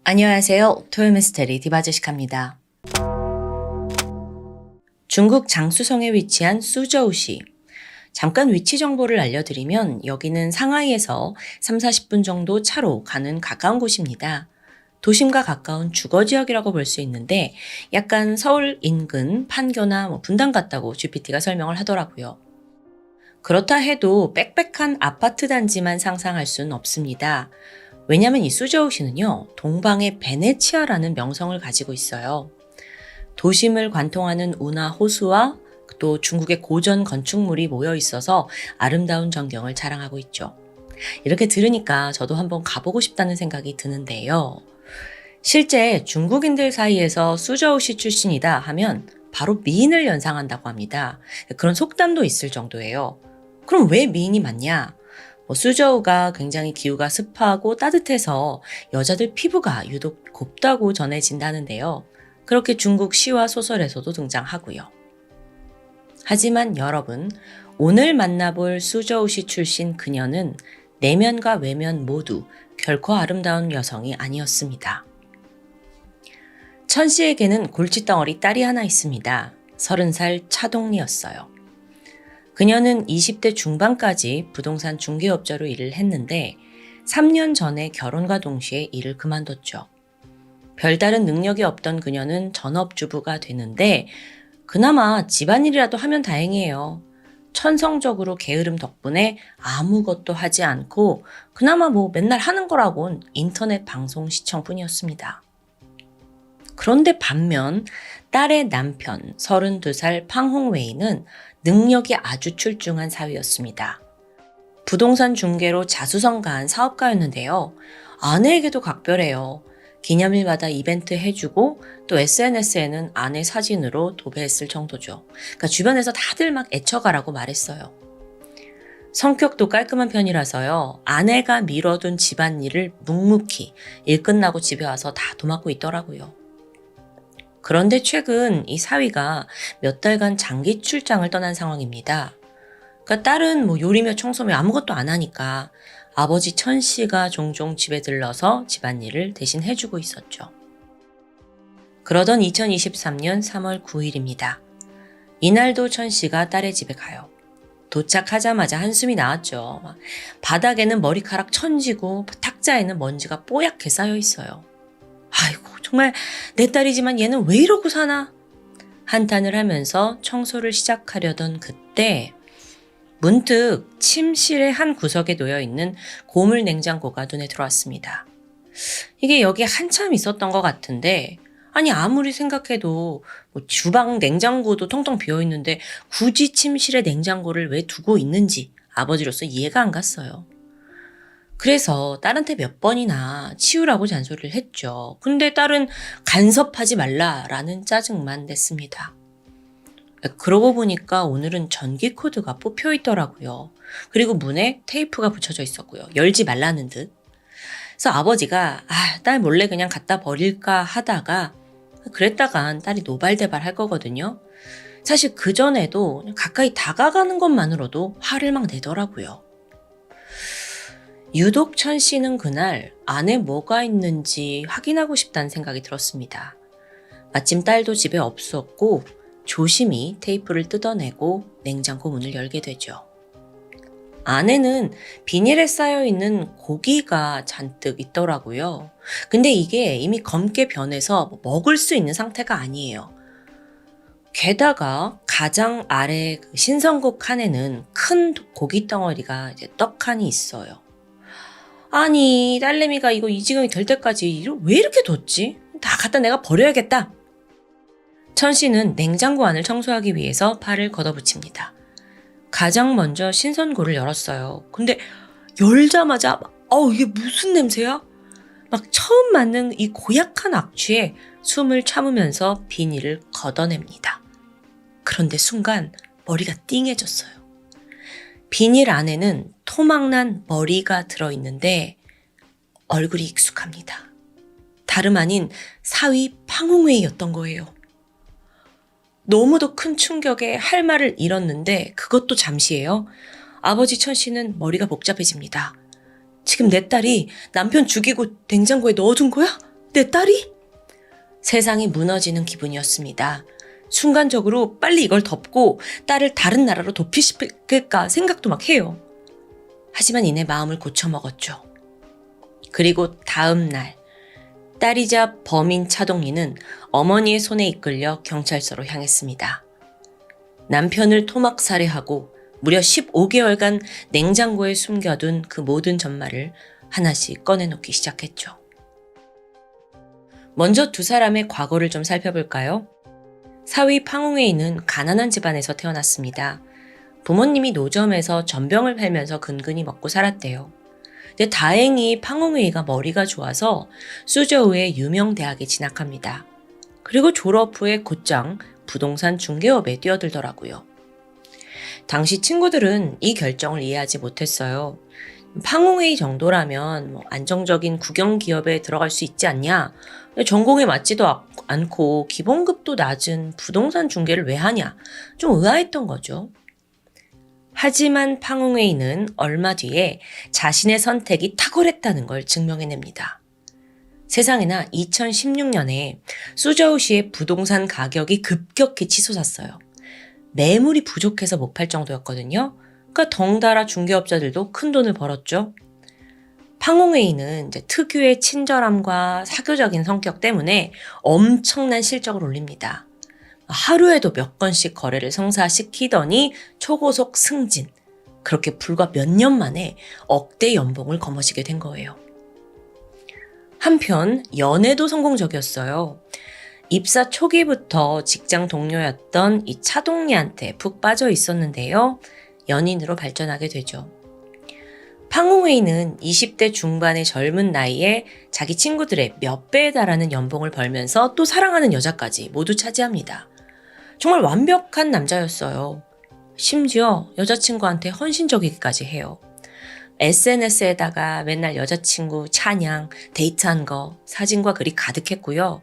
안녕하세요. 토요미스테리 디바제시카입니다. 중국 장쑤성에 위치한 수저우시. 잠깐 위치 정보를 알려드리면 여기는 상하이에서 3-40분 정도 차로 가는 가까운 곳입니다. 도심과 가까운 주거지역이라고 볼 수 있는데 약간 서울 인근 판교나 분당 같다고 GPT가 설명을 하더라고요. 그렇다 해도 빽빽한 아파트 단지만 상상할 수는 없습니다. 왜냐하면 이 수저우시는요, 동방의 베네치아라는 명성을 가지고 있어요. 도심을 관통하는 운하 호수와 또 중국의 고전 건축물이 모여 있어서 아름다운 전경을 자랑하고 있죠. 이렇게 들으니까 저도 한번 가보고 싶다는 생각이 드는데요. 실제 중국인들 사이에서 수저우시 출신이다 하면 바로 미인을 연상한다고 합니다. 그런 속담도 있을 정도예요. 그럼 왜 미인이 많냐? 수저우가 굉장히 기후가 습하고 따뜻해서 여자들 피부가 유독 곱다고 전해진다는데요. 그렇게 중국 시와 소설에서도 등장하고요. 하지만 여러분, 오늘 만나볼 수저우시 출신 그녀는 내면과 외면 모두 결코 아름다운 여성이 아니었습니다. 천 씨에게는 골칫덩어리 딸이 하나 있습니다. 30살 차동리였어요. 그녀는 20대 중반까지 부동산 중개업자로 일을 했는데 3년 전에 결혼과 동시에 일을 그만뒀죠. 별다른 능력이 없던 그녀는 전업주부가 되는데 그나마 집안일이라도 하면 다행이에요. 천성적으로 게으름 덕분에 아무것도 하지 않고 그나마 맨날 하는 거라곤 인터넷 방송 시청뿐이었습니다. 그런데 반면 딸의 남편 32살 팡홍웨이는 능력이 아주 출중한 사위였습니다. 부동산 중개로 자수성가한 사업가였는데요. 아내에게도 각별해요. 기념일마다 이벤트 해주고 또 SNS에는 아내 사진으로 도배했을 정도죠. 그러니까 주변에서 다들 막 애처가라고 말했어요. 성격도 깔끔한 편이라서요. 아내가 미뤄둔 집안일을 묵묵히 일 끝나고 집에 와서 다 도맡고 있더라고요. 그런데 최근 이 사위가 몇 달간 장기 출장을 떠난 상황입니다. 그러니까 딸은 요리며 청소며 아무것도 안 하니까 아버지 천 씨가 종종 집에 들러서 집안일을 대신 해주고 있었죠. 그러던 2023년 3월 9일입니다. 이날도 천 씨가 딸의 집에 가요. 도착하자마자 한숨이 나왔죠. 바닥에는 머리카락 천지고 탁자에는 먼지가 뽀얗게 쌓여 있어요. 아이고, 정말 내 딸이지만 얘는 왜 이러고 사나? 한탄을 하면서 청소를 시작하려던 그때 문득 침실의 한 구석에 놓여있는 고물 냉장고가 눈에 들어왔습니다. 이게 여기 한참 있었던 것 같은데 아니 아무리 생각해도 주방 냉장고도 텅텅 비어있는데 굳이 침실에 냉장고를 왜 두고 있는지 아버지로서 이해가 안 갔어요. 그래서 딸한테 몇 번이나 치우라고 잔소리를 했죠. 근데 딸은 간섭하지 말라라는 짜증만 냈습니다. 그러고 보니까 오늘은 전기 코드가 뽑혀 있더라고요. 그리고 문에 테이프가 붙여져 있었고요. 열지 말라는 듯. 그래서 아버지가 딸 몰래 그냥 갖다 버릴까 하다가 그랬다간 딸이 노발대발 할 거거든요. 사실 그전에도 가까이 다가가는 것만으로도 화를 막 내더라고요. 유독 천 씨는 그날 안에 뭐가 있는지 확인하고 싶다는 생각이 들었습니다. 마침 딸도 집에 없었고 조심히 테이프를 뜯어내고 냉장고 문을 열게 되죠. 안에는 비닐에 쌓여있는 고기가 잔뜩 있더라고요. 근데 이게 이미 검게 변해서 먹을 수 있는 상태가 아니에요. 게다가 가장 아래 신선국 칸에는 큰 고기 덩어리가 떡하니 있어요. 아니 딸내미가 이거 이 지경이 될 때까지 왜 이렇게 뒀지? 다 갖다 내가 버려야겠다. 천 씨는 냉장고 안을 청소하기 위해서 팔을 걷어붙입니다. 가장 먼저 신선고를 열었어요. 근데 열자마자 이게 무슨 냄새야? 막 처음 맡는 이 고약한 악취에 숨을 참으면서 비닐을 걷어냅니다. 그런데 순간 머리가 띵해졌어요. 비닐 안에는 토막난 머리가 들어있는데 얼굴이 익숙합니다. 다름 아닌 사위 팡홍웨이였던 거예요. 너무도 큰 충격에 할 말을 잃었는데 그것도 잠시예요. 아버지 천 씨는 머리가 복잡해집니다. 지금 내 딸이 남편 죽이고 냉장고에 넣어둔 거야? 내 딸이? 세상이 무너지는 기분이었습니다. 순간적으로 빨리 이걸 덮고 딸을 다른 나라로 도피시킬까 생각도 막 해요. 하지만 이내 마음을 고쳐먹었죠. 그리고 다음 날 딸이자 범인 차동리는 어머니의 손에 이끌려 경찰서로 향했습니다. 남편을 토막 살해하고 무려 15개월간 냉장고에 숨겨둔 그 모든 전말을 하나씩 꺼내놓기 시작했죠. 먼저 두 사람의 과거를 좀 살펴볼까요? 사위 팡홍웨이는 가난한 집안에서 태어났습니다. 부모님이 노점에서 전병을 팔면서 근근히 먹고 살았대요. 근데 다행히 팡홍웨이가 머리가 좋아서 수저우의 유명 대학에 진학합니다. 그리고 졸업 후에 곧장 부동산 중개업에 뛰어들더라고요. 당시 친구들은 이 결정을 이해하지 못했어요. 팡홍웨이 정도라면 안정적인 국영 기업에 들어갈 수 있지 않냐? 전공에 맞지도 않고 기본급도 낮은 부동산 중개를 왜 하냐? 좀 의아했던 거죠. 하지만 팡홍웨이는 얼마 뒤에 자신의 선택이 탁월했다는 걸 증명해냅니다. 세상에나 2016년에 수저우시의 부동산 가격이 급격히 치솟았어요. 매물이 부족해서 못 팔 정도였거든요. 그러니까 덩달아 중개업자들도 큰 돈을 벌었죠. 팡홍웨이는 이제 특유의 친절함과 사교적인 성격 때문에 엄청난 실적을 올립니다. 하루에도 몇 건씩 거래를 성사시키더니 초고속 승진. 그렇게 불과 몇 년 만에 억대 연봉을 거머쥐게 된 거예요. 한편 연애도 성공적이었어요. 입사 초기부터 직장 동료였던 이 차동리한테 푹 빠져 있었는데요. 연인으로 발전하게 되죠. 팡홍웨이는 20대 중반의 젊은 나이에 자기 친구들의 몇 배에 달하는 연봉을 벌면서 또 사랑하는 여자까지 모두 차지합니다. 정말 완벽한 남자였어요. 심지어 여자친구한테 헌신적이기까지 해요. SNS에다가 맨날 여자친구 찬양, 데이트한 거, 사진과 글이 가득했고요.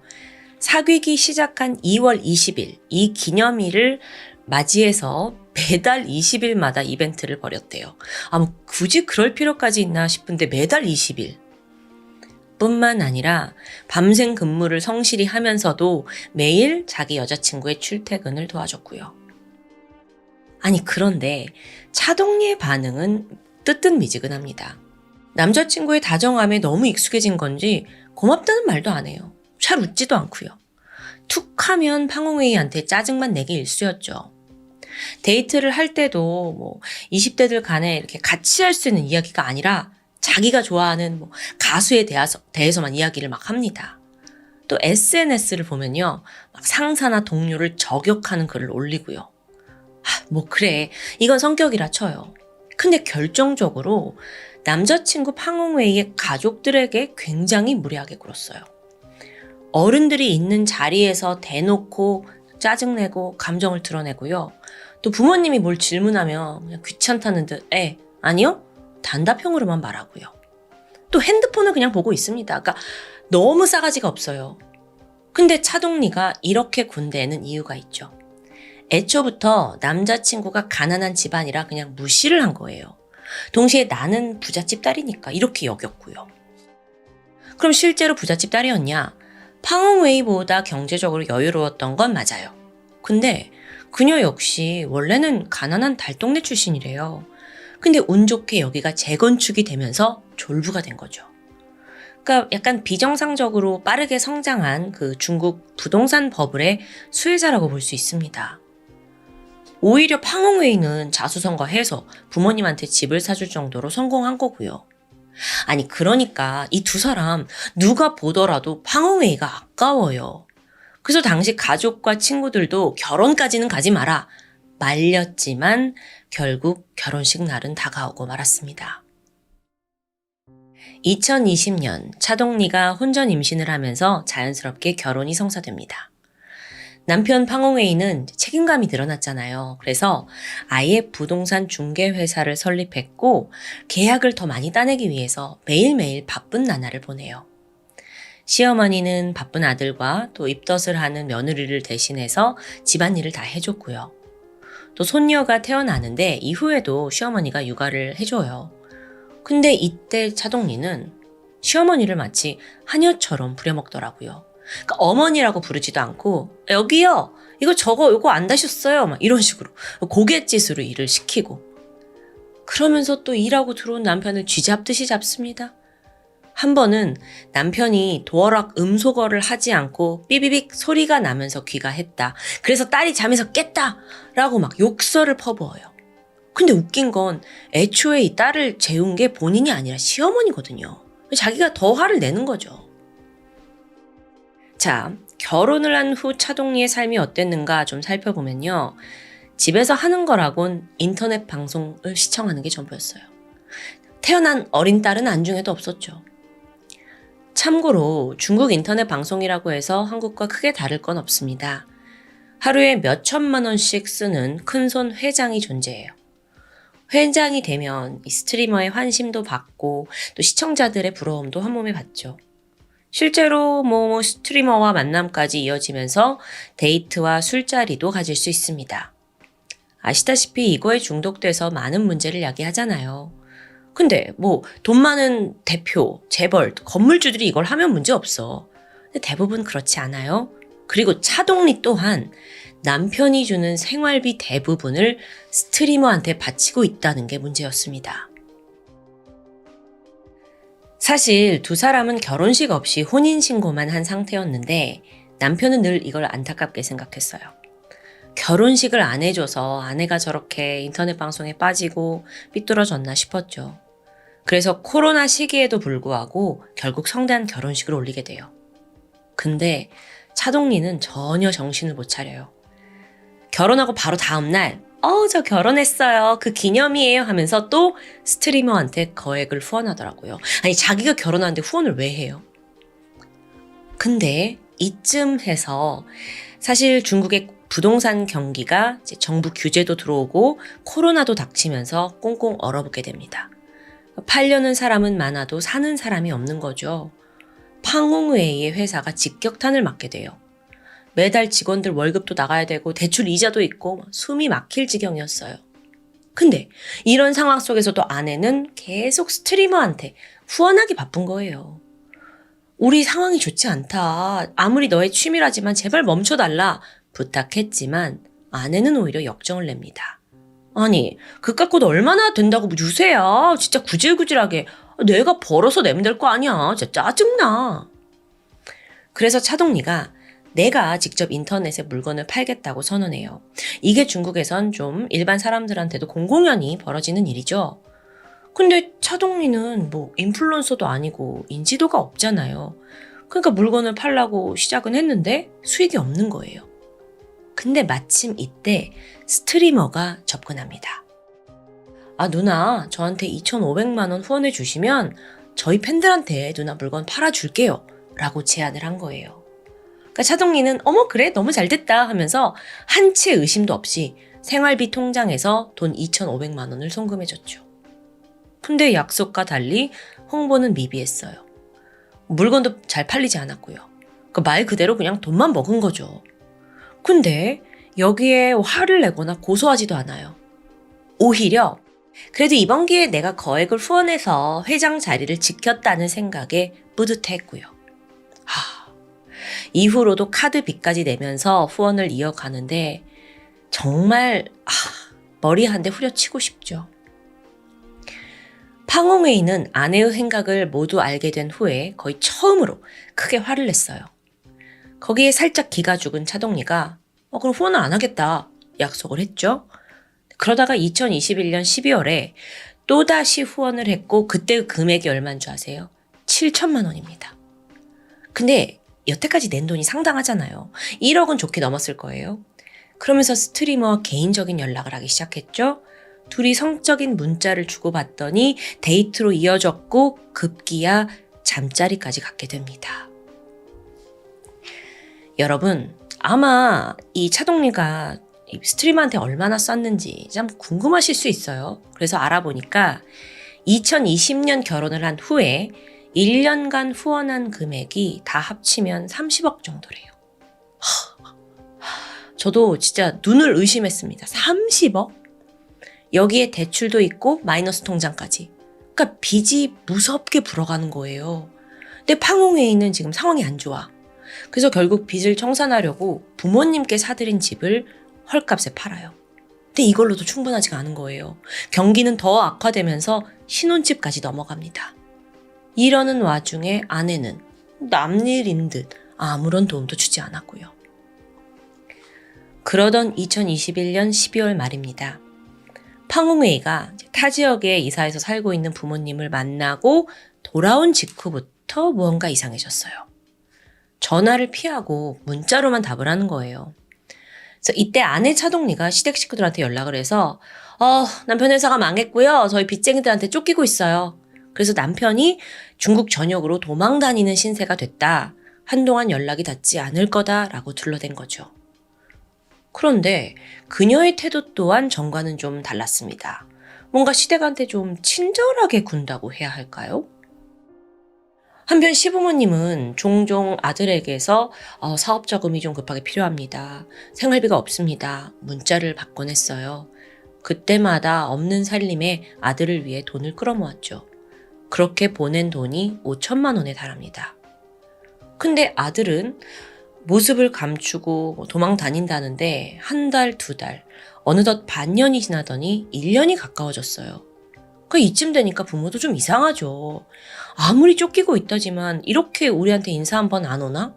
사귀기 시작한 2월 20일, 이 기념일을 맞이해서 매달 20일마다 이벤트를 벌였대요. 뭐 굳이 그럴 필요까지 있나 싶은데 매달 20일. 뿐만 아니라 밤샘 근무를 성실히 하면서도 매일 자기 여자친구의 출퇴근을 도와줬고요. 아니 그런데 차동리의 반응은 뜨뜻미지근합니다. 남자친구의 다정함에 너무 익숙해진 건지 고맙다는 말도 안 해요. 잘 웃지도 않고요. 툭 하면 팡홍웨이한테 짜증만 내기 일쑤였죠. 데이트를 할 때도 20대들 간에 이렇게 같이 할 수 있는 이야기가 아니라 자기가 좋아하는 가수에 대해서만 이야기를 막 합니다. 또 SNS를 보면요. 막 상사나 동료를 저격하는 글을 올리고요. 그래. 이건 성격이라 쳐요. 근데 결정적으로 남자친구 팡홍웨이의 가족들에게 굉장히 무례하게 굴었어요. 어른들이 있는 자리에서 대놓고 짜증내고 감정을 드러내고요. 또 부모님이 뭘 질문하면 그냥 귀찮다는 듯 아니요? 단답형으로만 말하고요. 또 핸드폰을 그냥 보고 있습니다. 그러니까 너무 싸가지가 없어요. 근데 차동리가 이렇게 군대에는 이유가 있죠. 애초부터 남자친구가 가난한 집안이라 그냥 무시를 한 거예요. 동시에 나는 부잣집 딸이니까 이렇게 여겼고요. 그럼 실제로 부잣집 딸이었냐? 팡홍웨이보다 경제적으로 여유로웠던 건 맞아요. 근데 그녀 역시 원래는 가난한 달동네 출신이래요. 근데 운 좋게 여기가 재건축이 되면서 졸부가 된 거죠. 그러니까 약간 비정상적으로 빠르게 성장한 그 중국 부동산 버블의 수혜자라고 볼 수 있습니다. 오히려 팡홍웨이는 자수성가해서 부모님한테 집을 사줄 정도로 성공한 거고요. 아니 그러니까 이 두 사람 누가 보더라도 팡홍웨이가 아까워요. 그래서 당시 가족과 친구들도 결혼까지는 가지 마라 말렸지만 결국 결혼식 날은 다가오고 말았습니다. 2020년 차동리가 혼전 임신을 하면서 자연스럽게 결혼이 성사됩니다. 남편 팡홍웨이는 책임감이 늘어났잖아요. 그래서 아예 부동산 중개회사를 설립했고 계약을 더 많이 따내기 위해서 매일매일 바쁜 나날을 보내요. 시어머니는 바쁜 아들과 또 입덧을 하는 며느리를 대신해서 집안일을 다 해줬고요. 또 손녀가 태어나는데 이후에도 시어머니가 육아를 해줘요. 근데 이때 차동리는 시어머니를 마치 하녀처럼 부려먹더라고요. 그러니까 어머니라고 부르지도 않고 여기요. 이거 저거 요거 안 다셨어요. 막 이런 식으로 고갯짓으로 일을 시키고 그러면서 또 일하고 들어온 남편을 쥐잡듯이 잡습니다. 한 번은 남편이 도어락 음소거를 하지 않고 삐비빅 소리가 나면서 귀가했다. 그래서 딸이 잠에서 깼다. 라고 막 욕설을 퍼부어요. 근데 웃긴 건 애초에 이 딸을 재운 게 본인이 아니라 시어머니거든요. 자기가 더 화를 내는 거죠. 자, 결혼을 한 후 차동리의 삶이 어땠는가 좀 살펴보면요. 집에서 하는 거라곤 인터넷 방송을 시청하는 게 전부였어요. 태어난 어린 딸은 안중에도 없었죠. 참고로 중국 인터넷 방송이라고 해서 한국과 크게 다를 건 없습니다. 하루에 몇 천만 원씩 쓰는 큰손 회장이 존재해요. 회장이 되면 이 스트리머의 환심도 받고 또 시청자들의 부러움도 한 몸에 받죠. 실제로 스트리머와 만남까지 이어지면서 데이트와 술자리도 가질 수 있습니다. 아시다시피 이거에 중독돼서 많은 문제를 야기하잖아요. 근데 돈 많은 대표, 재벌, 건물주들이 이걸 하면 문제 없어. 근데 대부분 그렇지 않아요. 그리고 차동리 또한 남편이 주는 생활비 대부분을 스트리머한테 바치고 있다는 게 문제였습니다. 사실 두 사람은 결혼식 없이 혼인신고만 한 상태였는데 남편은 늘 이걸 안타깝게 생각했어요. 결혼식을 안 해줘서 아내가 저렇게 인터넷 방송에 빠지고 삐뚤어졌나 싶었죠. 그래서 코로나 시기에도 불구하고 결국 성대한 결혼식을 올리게 돼요. 근데 차동리는 전혀 정신을 못 차려요. 결혼하고 바로 다음날 저 결혼했어요. 그 기념이에요 하면서 또 스트리머한테 거액을 후원하더라고요. 아니 자기가 결혼하는데 후원을 왜 해요? 근데 이쯤 해서 사실 중국의 부동산 경기가 이제 정부 규제도 들어오고 코로나도 닥치면서 꽁꽁 얼어붙게 됩니다. 팔려는 사람은 많아도 사는 사람이 없는 거죠. 팡홍웨이의 회사가 직격탄을 맞게 돼요. 매달 직원들 월급도 나가야 되고 대출 이자도 있고 숨이 막힐 지경이었어요. 근데 이런 상황 속에서도 아내는 계속 스트리머한테 후원하기 바쁜 거예요. 우리 상황이 좋지 않다. 아무리 너의 취미라지만 제발 멈춰달라 부탁했지만 아내는 오히려 역정을 냅니다. 아니 그깟 것 얼마나 된다고 유세야. 진짜 구질구질하게 내가 벌어서 내면 될 거 아니야. 진짜 짜증나. 그래서 차동리가 내가 직접 인터넷에 물건을 팔겠다고 선언해요. 이게 중국에선 좀 일반 사람들한테도 공공연히 벌어지는 일이죠. 근데 차동리는 인플루언서도 아니고 인지도가 없잖아요. 그러니까 물건을 팔라고 시작은 했는데 수익이 없는 거예요. 근데 마침 이때 스트리머가 접근합니다. 누나 저한테 2,500만 원 후원해 주시면 저희 팬들한테 누나 물건 팔아줄게요 라고 제안을 한 거예요. 그러니까 차동리는 어머 그래 너무 잘됐다 하면서 한 채 의심도 없이 생활비 통장에서 돈 2,500만 원을 송금해줬죠. 근데 약속과 달리 홍보는 미비했어요. 물건도 잘 팔리지 않았고요. 말 그대로 그냥 돈만 먹은 거죠. 근데 여기에 화를 내거나 고소하지도 않아요. 오히려 그래도 이번 기회에 내가 거액을 후원해서 회장 자리를 지켰다는 생각에 뿌듯했고요. 이후로도 카드 빚까지 내면서 후원을 이어가는데 정말 머리 한 대 후려치고 싶죠. 팡홍웨이는 아내의 행각을 모두 알게 된 후에 거의 처음으로 크게 화를 냈어요. 거기에 살짝 기가 죽은 차동리가 그럼 후원을 안 하겠다 약속을 했죠. 그러다가 2021년 12월에 또다시 후원을 했고 그때 금액이 얼마인 줄 아세요? 7천만 원입니다. 근데 여태까지 낸 돈이 상당하잖아요. 1억은 좋게 넘었을 거예요. 그러면서 스트리머와 개인적인 연락을 하기 시작했죠. 둘이 성적인 문자를 주고받더니 데이트로 이어졌고 급기야 잠자리까지 갖게 됩니다. 여러분 아마 이 차동리가 스트리머한테 얼마나 썼는지 참 궁금하실 수 있어요. 그래서 알아보니까 2020년 결혼을 한 후에 1년간 후원한 금액이 다 합치면 30억 정도래요. 저도 진짜 눈을 의심했습니다. 30억? 여기에 대출도 있고 마이너스 통장까지. 그러니까 빚이 무섭게 불어가는 거예요. 근데 팡홍웨이는 지금 상황이 안 좋아. 그래서 결국 빚을 청산하려고 부모님께 사들인 집을 헐값에 팔아요. 근데 이걸로도 충분하지가 않은 거예요. 경기는 더 악화되면서 신혼집까지 넘어갑니다. 이러는 와중에 아내는 남일인 듯 아무런 도움도 주지 않았고요. 그러던 2021년 12월 말입니다. 팡홍웨이가 타 지역에 이사해서 살고 있는 부모님을 만나고 돌아온 직후부터 무언가 이상해졌어요. 전화를 피하고 문자로만 답을 하는 거예요. 그래서 이때 아내 차동리가 시댁 식구들한테 연락을 해서 남편 회사가 망했고요. 저희 빚쟁이들한테 쫓기고 있어요. 그래서 남편이 중국 전역으로 도망 다니는 신세가 됐다. 한동안 연락이 닿지 않을 거다라고 둘러댄 거죠. 그런데 그녀의 태도 또한 전과는 좀 달랐습니다. 뭔가 시댁한테 좀 친절하게 군다고 해야 할까요? 한편 시부모님은 종종 아들에게서 사업 자금이 좀 급하게 필요합니다. 생활비가 없습니다. 문자를 받곤 했어요. 그때마다 없는 살림에 아들을 위해 돈을 끌어모았죠. 그렇게 보낸 돈이 5천만 원에 달합니다. 근데 아들은 모습을 감추고 도망 다닌다는데 한 달, 두 달, 어느덧 반년이 지나더니 1년이 가까워졌어요. 이쯤 되니까 부모도 좀 이상하죠. 아무리 쫓기고 있다지만 이렇게 우리한테 인사 한번 안 오나?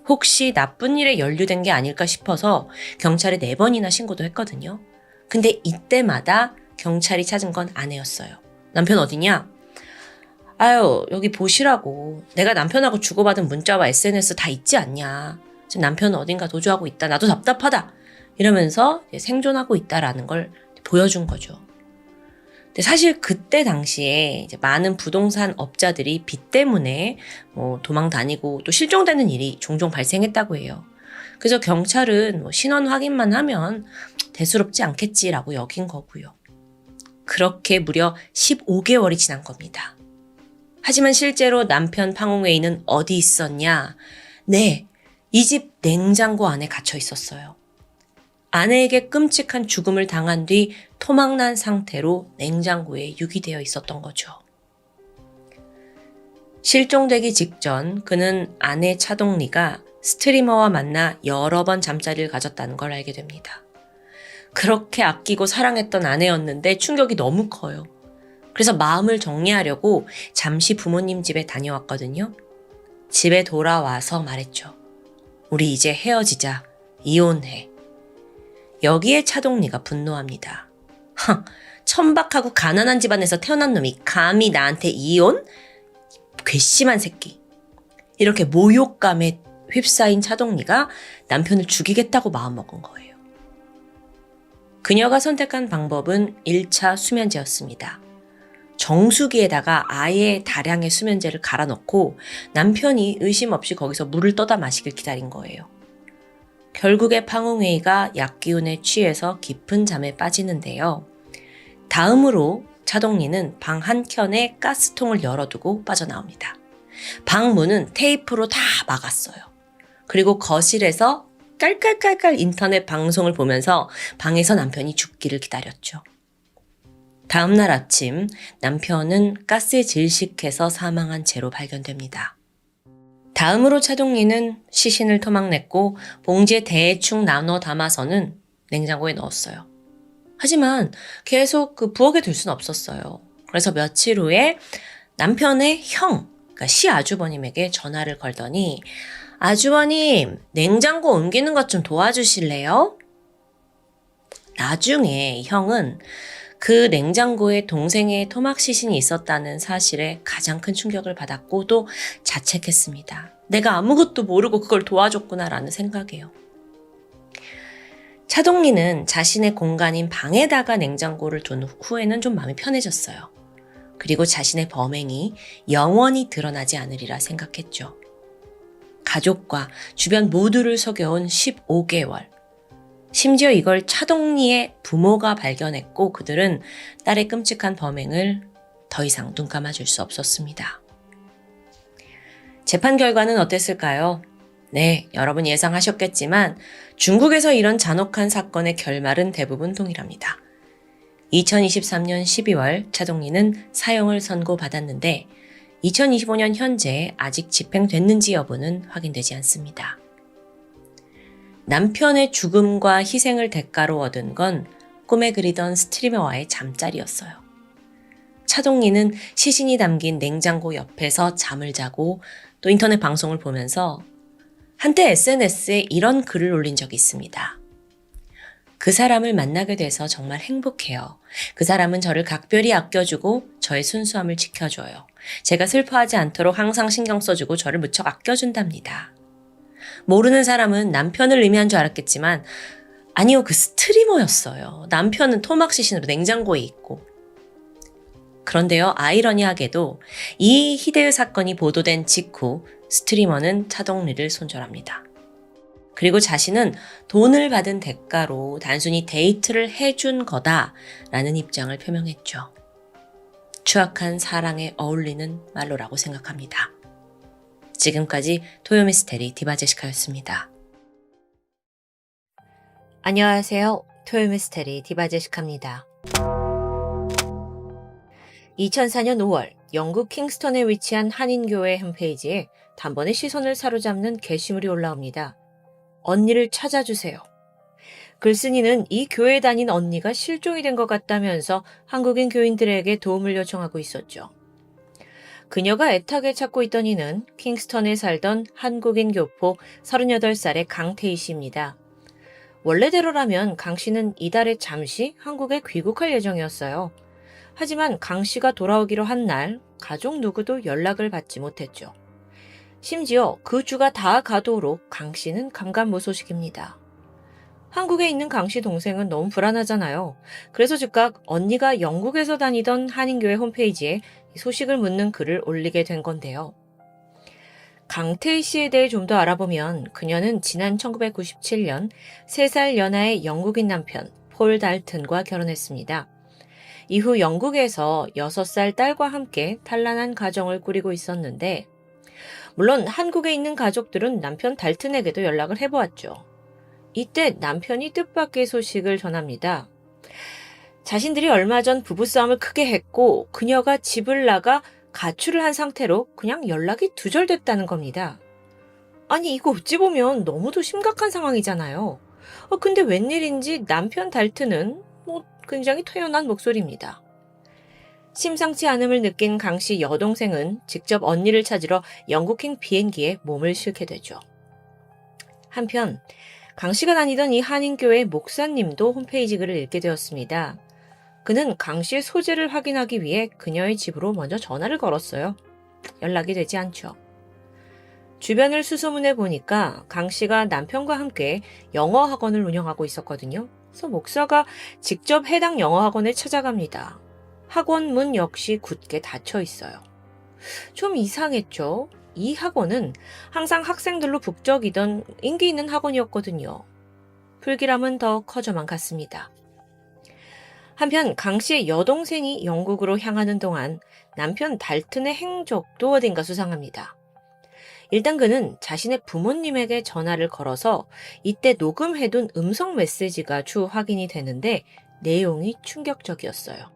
혹시 나쁜 일에 연루된 게 아닐까 싶어서 경찰에 4번이나 신고도 했거든요. 근데 이때마다 경찰이 찾은 건 아내였어요. 남편 어디냐? 아유, 여기 보시라고. 내가 남편하고 주고받은 문자와 SNS 다 있지 않냐. 지금 남편은 어딘가 도주하고 있다. 나도 답답하다. 이러면서 생존하고 있다라는 걸 보여준 거죠. 근데 사실 그때 당시에 이제 많은 부동산 업자들이 빚 때문에 도망 다니고 또 실종되는 일이 종종 발생했다고 해요. 그래서 경찰은 신원 확인만 하면 대수롭지 않겠지라고 여긴 거고요. 그렇게 무려 15개월이 지난 겁니다. 하지만 실제로 남편 팡홍웨이는 어디 있었냐? 네, 이 집 냉장고 안에 갇혀 있었어요. 아내에게 끔찍한 죽음을 당한 뒤 토막난 상태로 냉장고에 유기되어 있었던 거죠. 실종되기 직전 그는 아내 차동리가 스트리머와 만나 여러 번 잠자리를 가졌다는 걸 알게 됩니다. 그렇게 아끼고 사랑했던 아내였는데 충격이 너무 커요. 그래서 마음을 정리하려고 잠시 부모님 집에 다녀왔거든요. 집에 돌아와서 말했죠. 우리 이제 헤어지자. 이혼해. 여기에 차동리가 분노합니다. 천박하고 가난한 집안에서 태어난 놈이 감히 나한테 이혼? 괘씸한 새끼. 이렇게 모욕감에 휩싸인 차동리가 남편을 죽이겠다고 마음먹은 거예요. 그녀가 선택한 방법은 1차 수면제였습니다. 정수기에다가 아예 다량의 수면제를 갈아 넣고 남편이 의심 없이 거기서 물을 떠다 마시길 기다린 거예요. 결국에 팡홍웨이가 약기운에 취해서 깊은 잠에 빠지는데요. 다음으로 차동리는 방 한켠에 가스통을 열어두고 빠져나옵니다. 방 문은 테이프로 다 막았어요. 그리고 거실에서 깔깔깔깔 인터넷 방송을 보면서 방에서 남편이 죽기를 기다렸죠. 다음날 아침 남편은 가스에 질식해서 사망한 채로 발견됩니다. 다음으로 차동리는 시신을 토막냈고 봉지에 대충 나눠 담아서는 냉장고에 넣었어요. 하지만 계속 부엌에 둘 수는 없었어요. 그래서 며칠 후에 남편의 형, 그러니까 시아주버님에게 전화를 걸더니 아주버님, 냉장고 옮기는 것 좀 도와주실래요? 나중에 형은 그 냉장고에 동생의 토막 시신이 있었다는 사실에 가장 큰 충격을 받았고 또 자책했습니다. 내가 아무것도 모르고 그걸 도와줬구나라는 생각이에요. 차동리는 자신의 공간인 방에다가 냉장고를 둔 후에는 좀 마음이 편해졌어요. 그리고 자신의 범행이 영원히 드러나지 않으리라 생각했죠. 가족과 주변 모두를 속여온 15개월. 심지어 이걸 차동리의 부모가 발견했고 그들은 딸의 끔찍한 범행을 더 이상 눈 감아줄 수 없었습니다. 재판 결과는 어땠을까요? 네, 여러분 예상하셨겠지만 중국에서 이런 잔혹한 사건의 결말은 대부분 동일합니다. 2023년 12월 차동리는 사형을 선고받았는데 2025년 현재 아직 집행됐는지 여부는 확인되지 않습니다. 남편의 죽음과 희생을 대가로 얻은 건 꿈에 그리던 스트리머와의 잠자리였어요. 차동리는 시신이 담긴 냉장고 옆에서 잠을 자고 또 인터넷 방송을 보면서 한때 SNS에 이런 글을 올린 적이 있습니다. 그 사람을 만나게 돼서 정말 행복해요. 그 사람은 저를 각별히 아껴주고 저의 순수함을 지켜줘요. 제가 슬퍼하지 않도록 항상 신경 써주고 저를 무척 아껴준답니다. 모르는 사람은 남편을 의미한 줄 알았겠지만 아니요, 그 스트리머였어요. 남편은 토막 시신으로 냉장고에 있고. 그런데요, 아이러니하게도 이 희대의 사건이 보도된 직후 스트리머는 차동리를 손절합니다. 그리고 자신은 돈을 받은 대가로 단순히 데이트를 해준 거다라는 입장을 표명했죠. 추악한 사랑에 어울리는 말로라고 생각합니다. 지금까지 토요미스테리 디바제시카였습니다. 안녕하세요. 토요미스테리 디바제시카입니다. 2004년 5월 영국 킹스턴에 위치한 한인교회 홈페이지에 단번에 시선을 사로잡는 게시물이 올라옵니다. 언니를 찾아주세요. 글쓴이는 이 교회에 다닌 언니가 실종이 된 것 같다면서 한국인 교인들에게 도움을 요청하고 있었죠. 그녀가 애타게 찾고 있던 이는 킹스턴에 살던 한국인 교포 38살의 강태희 씨입니다. 원래대로라면 강 씨는 이달에 잠시 한국에 귀국할 예정이었어요. 하지만 강 씨가 돌아오기로 한 날 가족 누구도 연락을 받지 못했죠. 심지어 그 주가 다 가도록 강 씨는 감감무소식입니다. 한국에 있는 강 씨 동생은 너무 불안하잖아요. 그래서 즉각 언니가 영국에서 다니던 한인교회 홈페이지에 소식을 묻는 글을 올리게 된 건데요. 강태희 씨에 대해 좀 더 알아보면 그녀는 지난 1997년 3살 연하의 영국인 남편 폴 달튼과 결혼했습니다. 이후 영국에서 6살 딸과 함께 단란한 가정을 꾸리고 있었는데 물론 한국에 있는 가족들은 남편 달튼에게도 연락을 해보았죠. 이때 남편이 뜻밖의 소식을 전합니다. 자신들이 얼마 전 부부싸움을 크게 했고 그녀가 집을 나가 가출을 한 상태로 그냥 연락이 두절됐다는 겁니다. 아니 이거 어찌 보면 너무도 심각한 상황이잖아요. 근데 웬일인지 남편 달튼은 굉장히 퇴연한 목소리입니다. 심상치 않음을 느낀 강 씨 여동생은 직접 언니를 찾으러 영국행 비행기에 몸을 실게 되죠. 한편 강 씨가 다니던 이 한인교회 목사님도 홈페이지 글을 읽게 되었습니다. 그는 강 씨의 소재를 확인하기 위해 그녀의 집으로 먼저 전화를 걸었어요. 연락이 되지 않죠. 주변을 수소문해 보니까 강 씨가 남편과 함께 영어 학원을 운영하고 있었거든요. 그래서 목사가 직접 해당 영어 학원에 찾아갑니다. 학원 문 역시 굳게 닫혀 있어요. 좀 이상했죠? 이 학원은 항상 학생들로 북적이던 인기 있는 학원이었거든요. 불길함은 더 커져만 갔습니다. 한편 강 씨의 여동생이 영국으로 향하는 동안 남편 달튼의 행적도 어딘가 수상합니다. 일단 그는 자신의 부모님에게 전화를 걸어서 이때 녹음해둔 음성 메시지가 추후 확인이 되는데 내용이 충격적이었어요.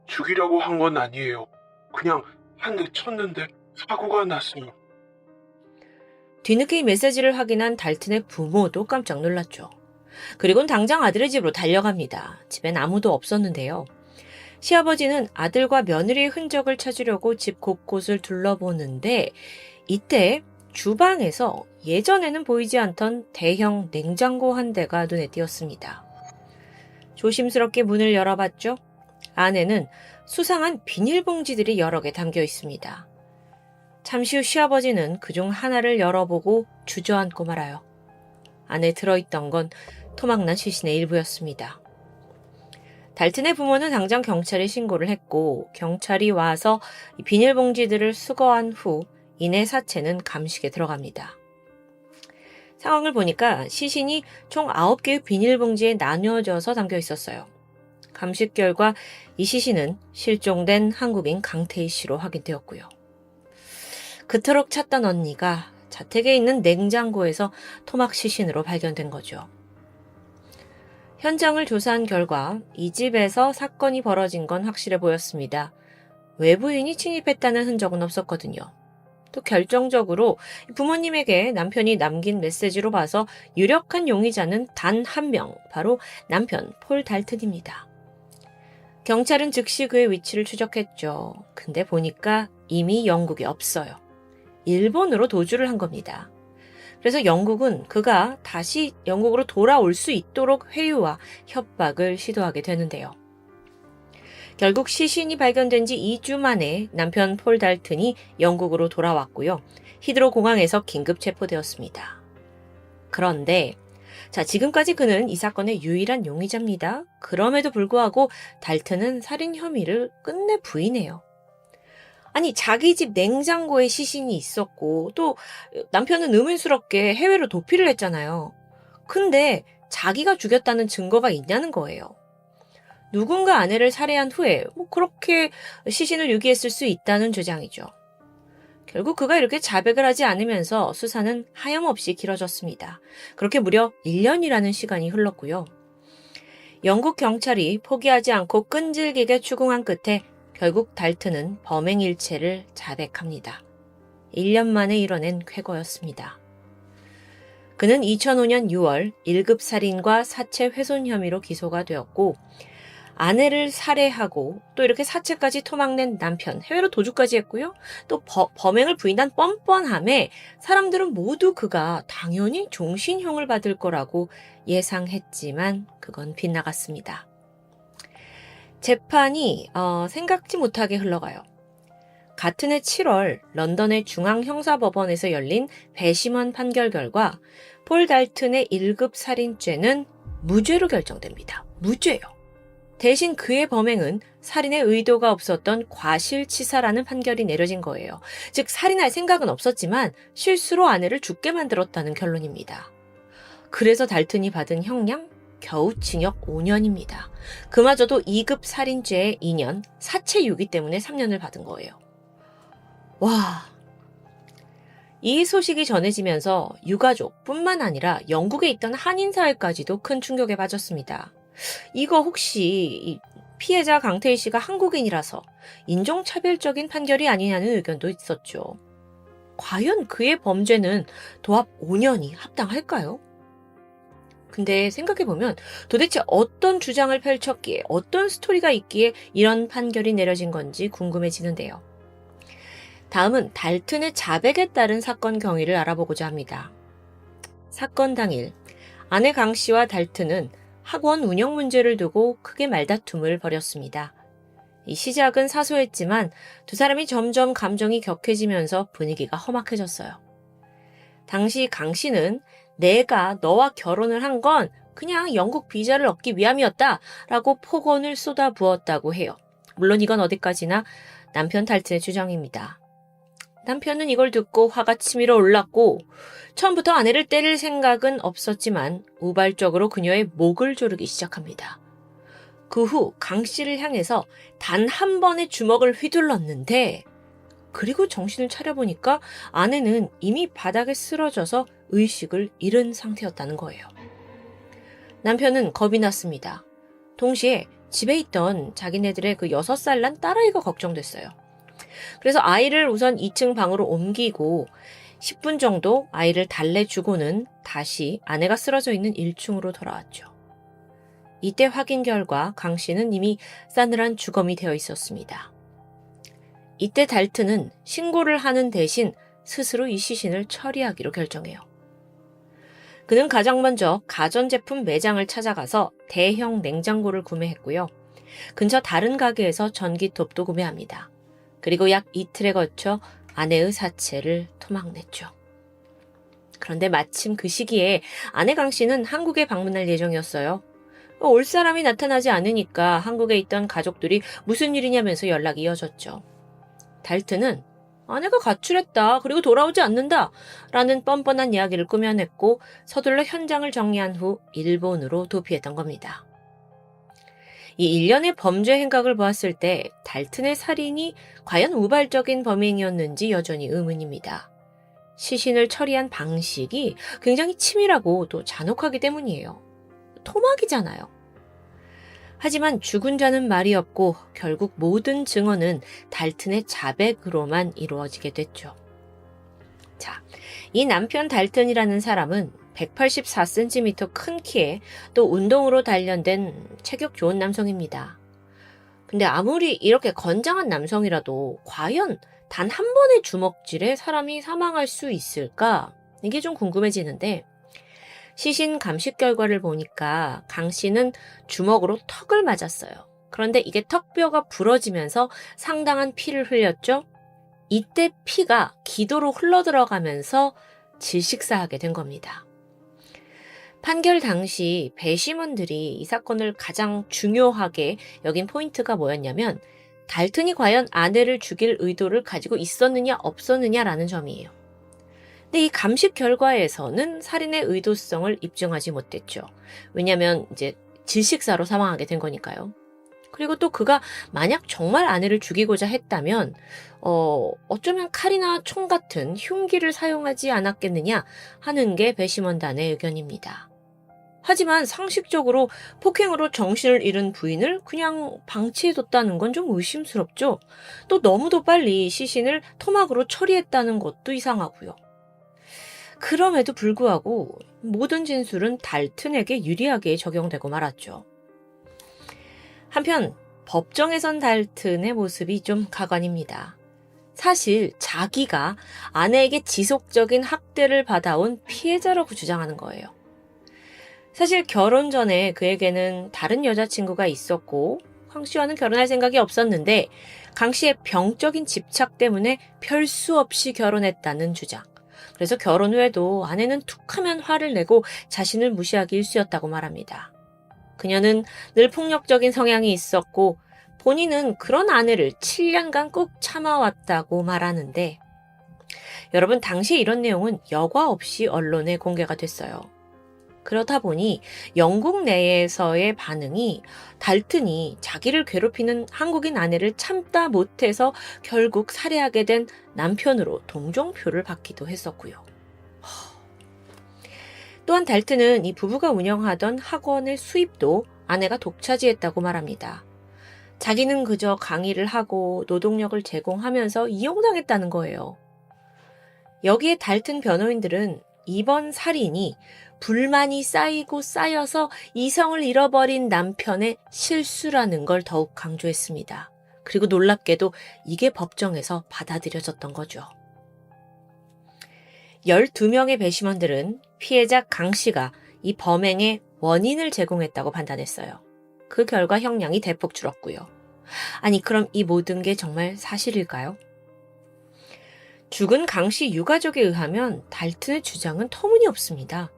죽이려고 한 건 아니에요. 그냥 한 대 쳤는데 사고가 났어요. 뒤늦게 이 메시지를 확인한 달튼의 부모도 깜짝 놀랐죠. 그리고는 당장 아들의 집으로 달려갑니다. 집엔 아무도 없었는데요. 시아버지는 아들과 며느리의 흔적을 찾으려고 집 곳곳을 둘러보는데 이때 주방에서 예전에는 보이지 않던 대형 냉장고 한 대가 눈에 띄었습니다. 조심스럽게 문을 열어봤죠. 안에는 수상한 비닐봉지들이 여러 개 담겨 있습니다. 잠시 후 시아버지는 그중 하나를 열어보고 주저앉고 말아요. 안에 들어있던 건 토막난 시신의 일부였습니다. 달튼의 부모는 당장 경찰에 신고를 했고 경찰이 와서 비닐봉지들을 수거한 후 이내 사체는 감식에 들어갑니다. 상황을 보니까 시신이 총 9개의 비닐봉지에 나뉘어져서 담겨 있었어요. 감식 결과 이 시신은 실종된 한국인 강태희 씨로 확인되었고요. 그토록 찾던 언니가 자택에 있는 냉장고에서 토막 시신으로 발견된 거죠. 현장을 조사한 결과 이 집에서 사건이 벌어진 건 확실해 보였습니다. 외부인이 침입했다는 흔적은 없었거든요. 또 결정적으로 부모님에게 남편이 남긴 메시지로 봐서 유력한 용의자는 단 한 명, 바로 남편 폴 달튼입니다. 경찰은 즉시 그의 위치를 추적했죠. 근데 보니까 이미 영국에 없어요. 일본으로 도주를 한 겁니다. 그래서 영국은 그가 다시 영국으로 돌아올 수 있도록 회유와 협박을 시도하게 되는데요. 결국 시신이 발견된 지 2주 만에 남편 폴 달튼이 영국으로 돌아왔고요. 히드로 공항에서 긴급 체포되었습니다. 그런데 지금까지 그는 이 사건의 유일한 용의자입니다. 그럼에도 불구하고 달튼은 살인 혐의를 끝내 부인해요. 아니, 자기 집 냉장고에 시신이 있었고 또 남편은 의문스럽게 해외로 도피를 했잖아요. 근데 자기가 죽였다는 증거가 있냐는 거예요. 누군가 아내를 살해한 후에 그렇게 시신을 유기했을 수 있다는 주장이죠. 결국 그가 이렇게 자백을 하지 않으면서 수사는 하염없이 길어졌습니다. 그렇게 무려 1년이라는 시간이 흘렀고요. 영국 경찰이 포기하지 않고 끈질기게 추궁한 끝에 결국 달튼은 범행 일체를 자백합니다. 1년 만에 이뤄낸 쾌거였습니다. 그는 2005년 6월 1급 살인과 사체 훼손 혐의로 기소가 되었고 아내를 살해하고 또 이렇게 사체까지 토막낸 남편, 해외로 도주까지 했고요. 또 범행을 부인한 뻔뻔함에 사람들은 모두 그가 당연히 종신형을 받을 거라고 예상했지만 그건 빗나갔습니다. 재판이 생각지 못하게 흘러가요. 같은 해 7월 런던의 중앙형사법원에서 열린 배심원 판결 결과 폴 달튼의 1급 살인죄는 무죄로 결정됩니다. 무죄요. 대신 그의 범행은 살인의 의도가 없었던 과실치사라는 판결이 내려진 거예요. 즉 살인할 생각은 없었지만 실수로 아내를 죽게 만들었다는 결론입니다. 그래서 달튼이 받은 형량? 겨우 징역 5년입니다. 그마저도 2급 살인죄에 2년, 사체 유기 때문에 3년을 받은 거예요. 와, 이 소식이 전해지면서 유가족뿐만 아니라 영국에 있던 한인사회까지도 큰 충격에 빠졌습니다. 이거 혹시 피해자 강태희 씨가 한국인이라서 인종차별적인 판결이 아니냐는 의견도 있었죠. 과연 그의 범죄는 도합 5년이 합당할까요? 근데 생각해보면 도대체 어떤 주장을 펼쳤기에 어떤 스토리가 있기에 이런 판결이 내려진 건지 궁금해지는데요. 다음은 달튼의 자백에 따른 사건 경위를 알아보고자 합니다. 사건 당일 아내 강 씨와 달튼은 학원 운영 문제를 두고 크게 말다툼을 벌였습니다. 이 시작은 사소했지만 두 사람이 점점 감정이 격해지면서 분위기가 험악해졌어요. 당시 강 씨는 내가 너와 결혼을 한 건 그냥 영국 비자를 얻기 위함이었다 라고 폭언을 쏟아부었다고 해요. 물론 이건 어디까지나 남편 달튼의 주장입니다. 남편은 이걸 듣고 화가 치밀어 올랐고 처음부터 아내를 때릴 생각은 없었지만 우발적으로 그녀의 목을 조르기 시작합니다. 그 후 강 씨를 향해서 단 한 번의 주먹을 휘둘렀는데 그리고 정신을 차려보니까 아내는 이미 바닥에 쓰러져서 의식을 잃은 상태였다는 거예요. 남편은 겁이 났습니다. 동시에 집에 있던 자기네들의 그 6살 난 딸아이가 걱정됐어요. 그래서 아이를 우선 2층 방으로 옮기고 10분 정도 아이를 달래주고는 다시 아내가 쓰러져 있는 1층으로 돌아왔죠. 이때 확인 결과 강 씨는 이미 싸늘한 주검이 되어 있었습니다. 이때 달튼은 신고를 하는 대신 스스로 이 시신을 처리하기로 결정해요. 그는 가장 먼저 가전제품 매장을 찾아가서 대형 냉장고를 구매했고요. 근처 다른 가게에서 전기톱도 구매합니다. 그리고 약 이틀에 걸쳐 아내의 사체를 토막냈죠. 그런데 마침 그 시기에 아내 강 씨는 한국에 방문할 예정이었어요. 올 사람이 나타나지 않으니까 한국에 있던 가족들이 무슨 일이냐면서 연락이 이어졌죠. 달튼은 아내가 가출했다. 그리고 돌아오지 않는다. 라는 뻔뻔한 이야기를 꾸며냈고 서둘러 현장을 정리한 후 일본으로 도피했던 겁니다. 이 일련의 범죄 행각을 보았을 때 달튼의 살인이 과연 우발적인 범행이었는지 여전히 의문입니다. 시신을 처리한 방식이 굉장히 치밀하고 또 잔혹하기 때문이에요. 토막이잖아요. 하지만 죽은 자는 말이 없고 결국 모든 증언은 달튼의 자백으로만 이루어지게 됐죠. 자, 이 남편 달튼이라는 사람은 184cm 큰 키에 또 운동으로 단련된 체격 좋은 남성입니다. 근데 아무리 이렇게 건장한 남성이라도 과연 단 한 번의 주먹질에 사람이 사망할 수 있을까? 이게 좀 궁금해지는데 시신 감식 결과를 보니까 강 씨는 주먹으로 턱을 맞았어요. 그런데 이게 턱뼈가 부러지면서 상당한 피를 흘렸죠. 이때 피가 기도로 흘러들어가면서 질식사하게 된 겁니다. 판결 당시 배심원들이 이 사건을 가장 중요하게 여긴 포인트가 뭐였냐면 달튼이 과연 아내를 죽일 의도를 가지고 있었느냐 없었느냐라는 점이에요. 근데 이 감식 결과에서는 살인의 의도성을 입증하지 못했죠. 왜냐하면 이제 질식사로 사망하게 된 거니까요. 그리고 또 그가 만약 정말 아내를 죽이고자 했다면 어쩌면 칼이나 총 같은 흉기를 사용하지 않았겠느냐 하는 게 배심원단의 의견입니다. 하지만 상식적으로 폭행으로 정신을 잃은 부인을 그냥 방치해뒀다는 건 좀 의심스럽죠. 또 너무도 빨리 시신을 토막으로 처리했다는 것도 이상하고요. 그럼에도 불구하고 모든 진술은 달튼에게 유리하게 적용되고 말았죠. 한편 법정에선 달튼의 모습이 좀 가관입니다. 사실 자기가 아내에게 지속적인 학대를 받아온 피해자라고 주장하는 거예요. 사실 결혼 전에 그에게는 다른 여자친구가 있었고 강 씨와는 결혼할 생각이 없었는데 강 씨의 병적인 집착 때문에 별 수 없이 결혼했다는 주장. 그래서 결혼 후에도 아내는 툭하면 화를 내고 자신을 무시하기 일쑤였다고 말합니다. 그녀는 늘 폭력적인 성향이 있었고 본인은 그런 아내를 7년간 꾹 참아왔다고 말하는데 여러분 당시 이런 내용은 여과 없이 언론에 공개가 됐어요. 그렇다 보니 영국 내에서의 반응이 달튼이 자기를 괴롭히는 한국인 아내를 참다 못해서 결국 살해하게 된 남편으로 동정표를 받기도 했었고요. 또한 달튼은 이 부부가 운영하던 학원의 수입도 아내가 독차지했다고 말합니다. 자기는 그저 강의를 하고 노동력을 제공하면서 이용당했다는 거예요. 여기에 달튼 변호인들은 이번 살인이 불만이 쌓이고 쌓여서 이성을 잃어버린 남편의 실수라는 걸 더욱 강조했습니다. 그리고 놀랍게도 이게 법정에서 받아들여졌던 거죠. 12명의 배심원들은 피해자 강 씨가 이 범행의 원인을 제공했다고 판단했어요. 그 결과 형량이 대폭 줄었고요. 아니 그럼 이 모든 게 정말 사실일까요? 죽은 강 씨 유가족에 의하면 달튼의 주장은 터무니없습니다.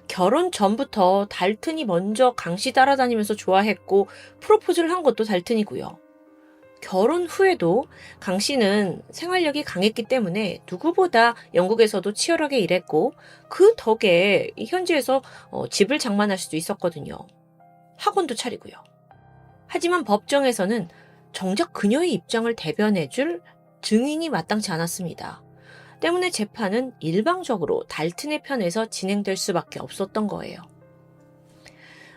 결혼 전부터 달튼이 먼저 강 씨 따라다니면서 좋아했고 프로포즈를 한 것도 달튼이고요. 결혼 후에도 강 씨는 생활력이 강했기 때문에 누구보다 영국에서도 치열하게 일했고 그 덕에 현지에서 집을 장만할 수도 있었거든요. 학원도 차리고요. 하지만 법정에서는 정작 그녀의 입장을 대변해줄 증인이 마땅치 않았습니다. 때문에 재판은 일방적으로 달튼의 편에서 진행될 수밖에 없었던 거예요.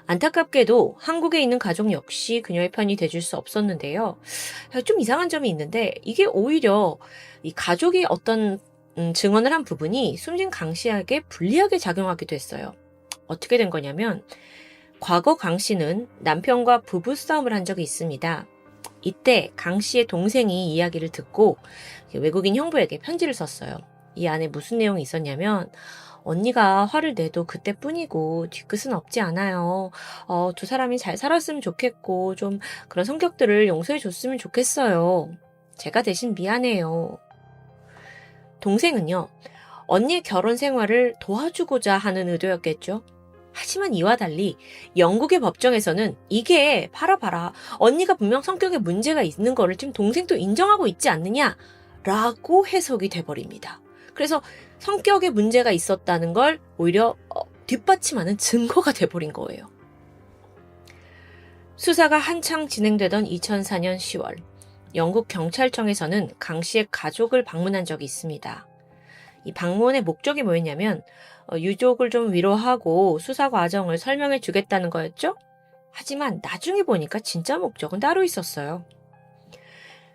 안타깝게도 한국에 있는 가족 역시 그녀의 편이 돼줄 수 없었는데요. 좀 이상한 점이 있는데 이게 오히려 이 가족이 어떤 증언을 한 부분이 숨진 강 씨에게 불리하게 작용하기도 했어요. 어떻게 된 거냐면 과거 강 씨는 남편과 부부싸움을 한 적이 있습니다. 이때 강 씨의 동생이 이야기를 듣고 외국인 형부에게 편지를 썼어요. 이 안에 무슨 내용이 있었냐면 언니가 화를 내도 그때뿐이고 뒤끝은 없지 않아요. 두 사람이 잘 살았으면 좋겠고 좀 그런 성격들을 용서해 줬으면 좋겠어요. 제가 대신 미안해요. 동생은요. 언니의 결혼 생활을 도와주고자 하는 의도였겠죠. 하지만 이와 달리 영국의 법정에서는 이게 봐라 언니가 분명 성격에 문제가 있는 거를 지금 동생도 인정하고 있지 않느냐 라고 해석이 돼버립니다. 그래서 성격에 문제가 있었다는 걸 오히려 뒷받침하는 증거가 돼버린 거예요. 수사가 한창 진행되던 2004년 10월 영국 경찰청에서는 강 씨의 가족을 방문한 적이 있습니다. 이 방문의 목적이 뭐였냐면 유족을 좀 위로하고 수사 과정을 설명해 주겠다는 거였죠. 하지만 나중에 보니까 진짜 목적은 따로 있었어요.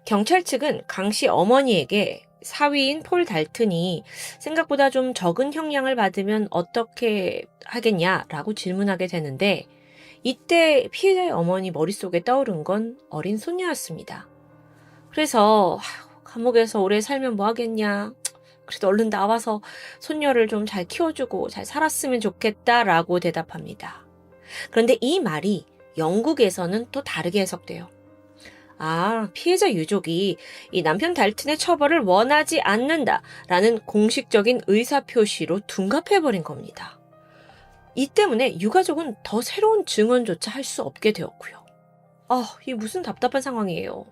경찰 측은 강 씨 어머니에게 사위인 폴 달튼이 생각보다 좀 적은 형량을 받으면 어떻게 하겠냐라고 질문하게 되는데, 이때 피해자의 어머니 머릿속에 떠오른 건 어린 손녀였습니다. 그래서 감옥에서 오래 살면 뭐 하겠냐, 그래도 얼른 나와서 손녀를 좀 잘 키워주고 잘 살았으면 좋겠다라고 대답합니다. 그런데 이 말이 영국에서는 또 다르게 해석돼요. 피해자 유족이 이 남편 달튼의 처벌을 원하지 않는다라는 공식적인 의사표시로 둔갑해버린 겁니다. 이 때문에 유가족은 더 새로운 증언조차 할 수 없게 되었고요. 이게 무슨 답답한 상황이에요.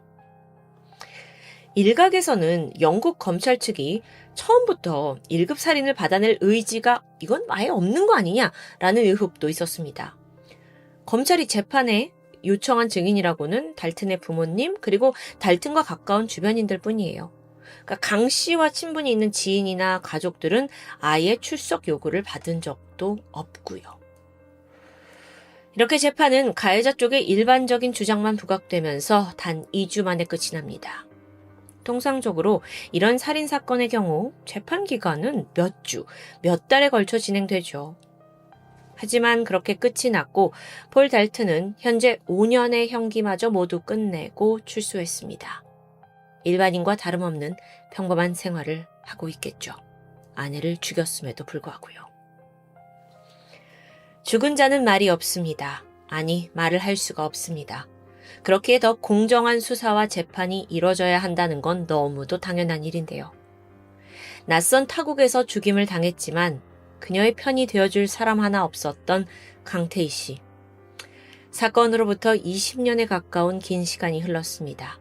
일각에서는 영국 검찰 측이 처음부터 1급 살인을 받아낼 의지가 이건 아예 없는 거 아니냐라는 의혹도 있었습니다. 검찰이 재판에 요청한 증인이라고는 달튼의 부모님 그리고 달튼과 가까운 주변인들 뿐이에요. 그러니까 강 씨와 친분이 있는 지인이나 가족들은 아예 출석 요구를 받은 적도 없고요. 이렇게 재판은 가해자 쪽의 일반적인 주장만 부각되면서 단 2주 만에 끝이 납니다. 통상적으로 이런 살인사건의 경우 재판 기간은 몇 주, 몇 달에 걸쳐 진행되죠. 하지만 그렇게 끝이 났고 폴 달튼은 현재 5년의 형기마저 모두 끝내고 출소했습니다. 일반인과 다름없는 평범한 생활을 하고 있겠죠. 아내를 죽였음에도 불구하고요. 죽은 자는 말이 없습니다. 아니, 말을 할 수가 없습니다. 그렇기에 더 공정한 수사와 재판이 이뤄져야 한다는 건 너무도 당연한 일인데요. 낯선 타국에서 죽임을 당했지만 그녀의 편이 되어줄 사람 하나 없었던 강태희 씨. 사건으로부터 20년에 가까운 긴 시간이 흘렀습니다.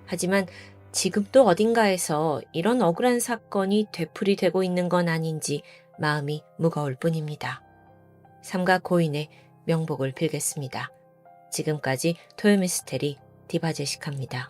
하지만 지금도 어딘가에서 이런 억울한 사건이 되풀이되고 있는 건 아닌지 마음이 무거울 뿐입니다. 삼가 고인의 명복을 빌겠습니다. 지금까지 토요미스테리 디바제시카입니다.